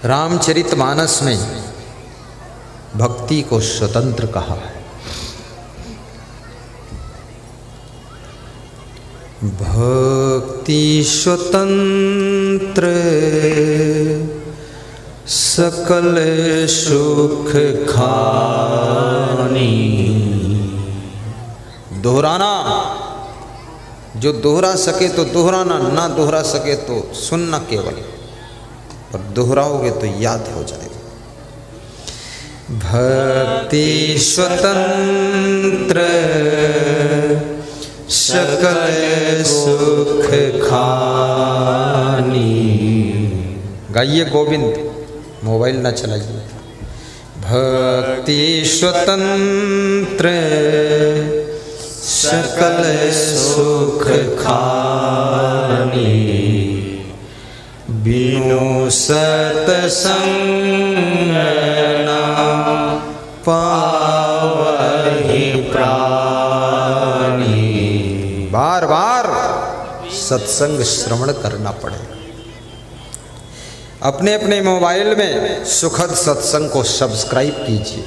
रामचरितमानस में भक्ति को स्वतंत्र कहा है। भक्ति स्वतंत्र सकल सुख खानी। दोहराना, जो दोहरा सके तो दोहराना, ना दोहरा सके तो सुनना केवल, और दोहराओगे तो याद हो जाएगा। भक्ति स्वतंत्र सकल सुख खानी। गाइए गोविंद, मोबाइल ना चलाइए। भक्ति स्वतंत्र सकल सुख खानी। बिनु सतसंग ना पावहि प्राणी। बार बार सत्संग श्रवण करना पड़ेगा। अपने अपने मोबाइल में सुखद सत्संग को सब्सक्राइब कीजिए।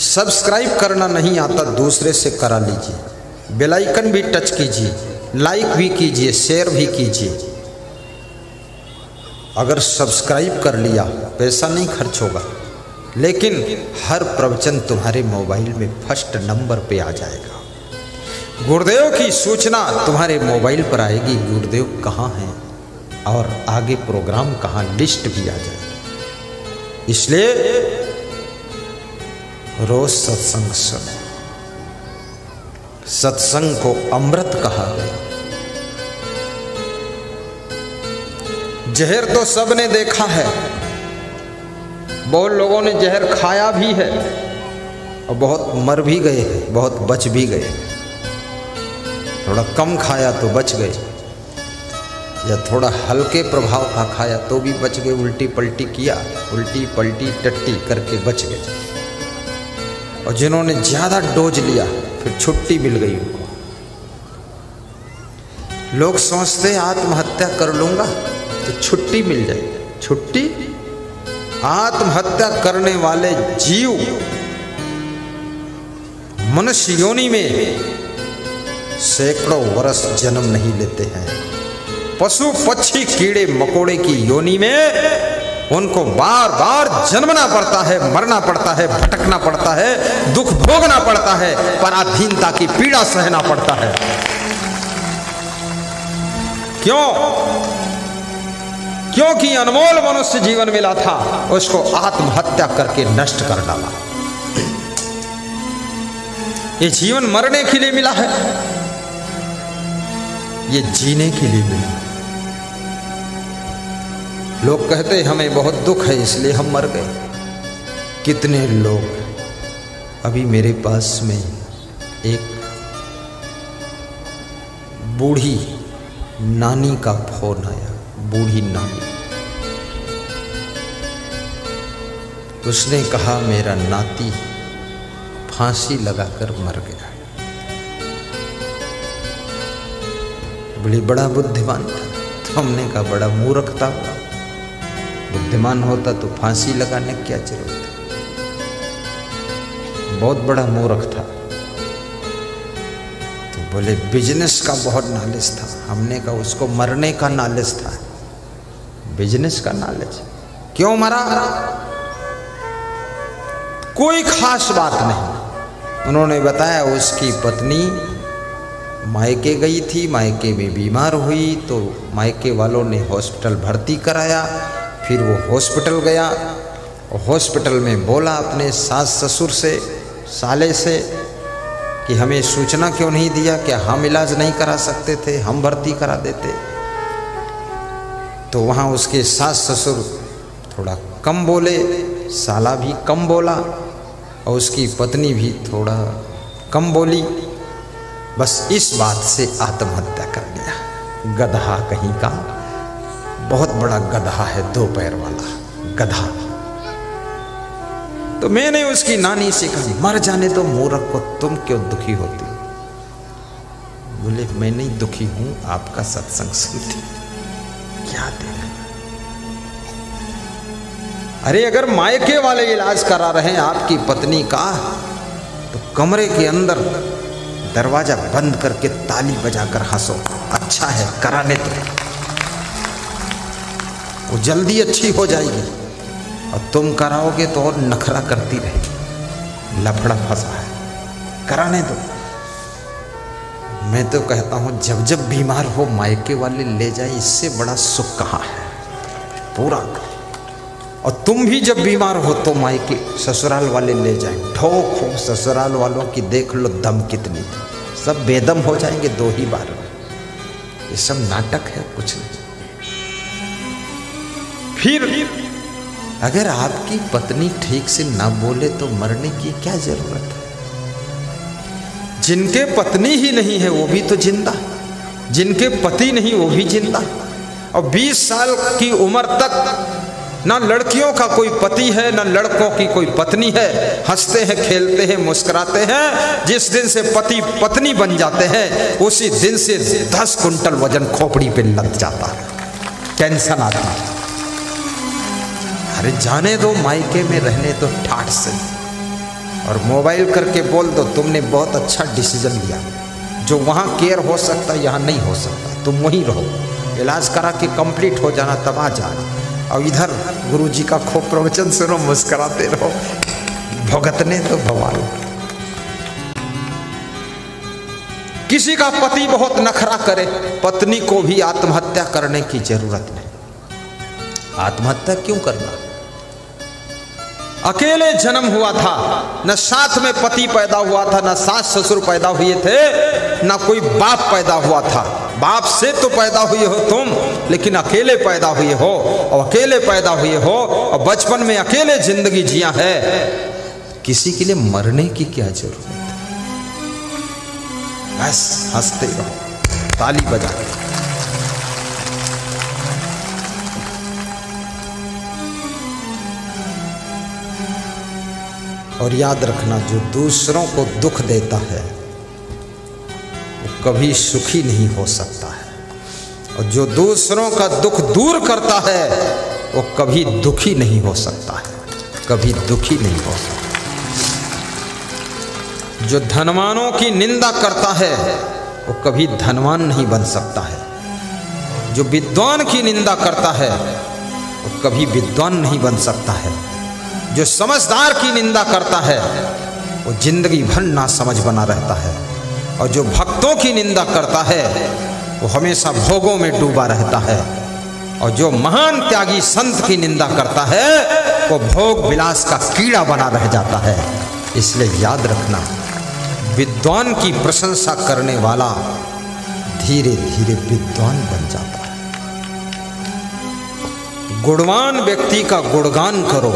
सब्सक्राइब करना नहीं आता, दूसरे से करा लीजिए। बेल आइकन भी टच कीजिए, लाइक भी कीजिए, शेयर भी कीजिए। अगर सब्सक्राइब कर लिया, पैसा नहीं खर्च होगा, लेकिन हर प्रवचन तुम्हारे मोबाइल में फर्स्ट नंबर पे आ जाएगा। गुरुदेव की सूचना तुम्हारे मोबाइल पर आएगी, गुरुदेव कहाँ हैं और आगे प्रोग्राम कहाँ, लिस्ट भी आ जाएगी। इसलिए रोज सत्संग सुनो। सत्संग को अमृत कहा गया। जहर तो सबने देखा है, बहुत लोगों ने जहर खाया भी है और बहुत मर भी गए हैं, बहुत बच भी गए। थोड़ा कम खाया तो बच गए, या थोड़ा हल्के प्रभाव का खाया तो भी बच गए। उल्टी पलटी किया, उल्टी पलटी टट्टी करके बच गए। और जिन्होंने ज़्यादा डोज लिया फिर छुट्टी मिल गई उनको। लोग सोचते आत्महत्या कर लूँगा तो छुट्टी मिल जाएगी। छुट्टी, आत्महत्या करने वाले जीव मनुष्य योनि में सैकड़ों वर्ष जन्म नहीं लेते हैं। पशु पक्षी कीड़े मकोड़े की योनि में उनको बार बार जन्मना पड़ता है, मरना पड़ता है, भटकना पड़ता है, दुख भोगना पड़ता है, पराधीनता की पीड़ा सहना पड़ता है। क्यों? क्योंकि अनमोल मनुष्य जीवन मिला था, उसको आत्महत्या करके नष्ट कर डाला। ये जीवन मरने के लिए मिला है, ये जीने के लिए मिला है। लोग कहते हैं हमें बहुत दुख है इसलिए हम मर गए। कितने लोग, अभी मेरे पास में एक बूढ़ी नानी का फोन आया। बूढ़ी नानी, उसने कहा मेरा नाती फांसी लगाकर मर गया। बड़ा बुद्धिमान था। तो हमने कहा बड़ा मूर्ख था। बुद्धिमान होता तो फांसी लगाने की क्या जरूरत है। बहुत बड़ा मूर्ख था। तो बोले बिजनेस का बहुत नॉलेज था। हमने कहा उसको मरने का नॉलेज था, बिजनेस का नॉलेज। क्यों मरा? कोई खास बात नहीं। उन्होंने बताया उसकी पत्नी मायके गई थी, मायके में बीमार हुई तो मायके वालों ने हॉस्पिटल भर्ती कराया। फिर वो हॉस्पिटल गया और हॉस्पिटल में बोला अपने सास ससुर से, साले से कि हमें सूचना क्यों नहीं दिया, क्या हम इलाज नहीं करा सकते थे, हम भर्ती करा देते। तो वहाँ उसके सास ससुर थोड़ा कम बोले, साला भी कम बोला और उसकी पत्नी भी थोड़ा कम बोली। बस इस बात से आत्महत्या कर लिया। गधा कहीं का, बहुत बड़ा गधा है, 2 पैर वाला गधा। तो मैंने उसकी नानी से कहा मर जाने दो मूर्ख को, तुम क्यों दुखी होती? बोले मैं नहीं दुखी हूं, आपका सत्संग सुनती। क्या देखना, अरे अगर मायके वाले इलाज करा रहे हैं आपकी पत्नी का, तो कमरे के अंदर दरवाजा बंद करके ताली बजाकर हंसो, अच्छा है कराने दो, वो जल्दी अच्छी हो जाएगी। और तुम कराओगे तो और नखरा करती रहेगी, लफड़ा फंसा है, कराने दो। मैं तो कहता हूं जब जब बीमार हो मायके वाले ले जाए, इससे बड़ा सुख कहाँ है, पूरा। और तुम भी जब बीमार हो तो मायके ससुराल वाले ले जाए, ठोक हो ससुराल वालों की, देख लो दम कितनी थी, सब बेदम हो जाएंगे 2 ही बार में। ये सब नाटक है, कुछ नहीं। फिर अगर आपकी पत्नी ठीक से ना बोले तो मरने की क्या जरूरत है? जिनके पत्नी ही नहीं है वो भी तो जिंदा, जिनके पति नहीं वो भी जिंदा। और 20 साल की उम्र तक ना लड़कियों का कोई पति है ना लड़कों की कोई पत्नी है, हंसते हैं खेलते हैं मुस्कुराते हैं। जिस दिन से पति पत्नी बन जाते हैं उसी दिन से 10 कुंटल वजन खोपड़ी पे लग जाता है, टेंशन आती है। अरे जाने दो, मायके में रहने दो ठाठ से, और मोबाइल करके बोल दो तुमने बहुत अच्छा डिसीजन लिया, जो वहाँ केयर हो सकता है यहाँ नहीं हो सकता, तुम वहीं रहो, इलाज करा के कंप्लीट हो जाना तब आ जाना। और इधर गुरुजी का खूब प्रवचन सुनो, मुस्कुराते रहो, भुगतने तो भगवान। किसी का पति बहुत नखरा करे, पत्नी को भी आत्महत्या करने की जरूरत नहीं। आत्महत्या क्यों करना? अकेले जन्म हुआ था, न साथ में पति पैदा हुआ था, न सास ससुर पैदा हुए थे, न कोई बाप पैदा हुआ था। बाप से तो पैदा हुए हो तुम, लेकिन अकेले पैदा हुए हो, और अकेले पैदा हुए हो और बचपन में अकेले जिंदगी जिया है, किसी के लिए मरने की क्या जरूरत है? बस हंसते रहो, ताली बजाते। और याद रखना, जो दूसरों को दुख देता है वो कभी सुखी नहीं हो सकता है, और जो दूसरों का दुख दूर करता है वो कभी दुखी नहीं हो सकता है, कभी दुखी नहीं हो सकता। जो धनवानों की निंदा करता है वो कभी धनवान नहीं बन सकता है, जो विद्वान की निंदा करता है वो कभी विद्वान नहीं बन सकता है, जो समझदार की निंदा करता है वो जिंदगी भर ना समझ बना रहता है, और जो भक्तों की निंदा करता है वो हमेशा भोगों में डूबा रहता है, और जो महान त्यागी संत की निंदा करता है वो भोग विलास का कीड़ा बना रह जाता है। इसलिए याद रखना, विद्वान की प्रशंसा करने वाला धीरे धीरे विद्वान बन जाता है। गुणवान व्यक्ति का गुणगान करो,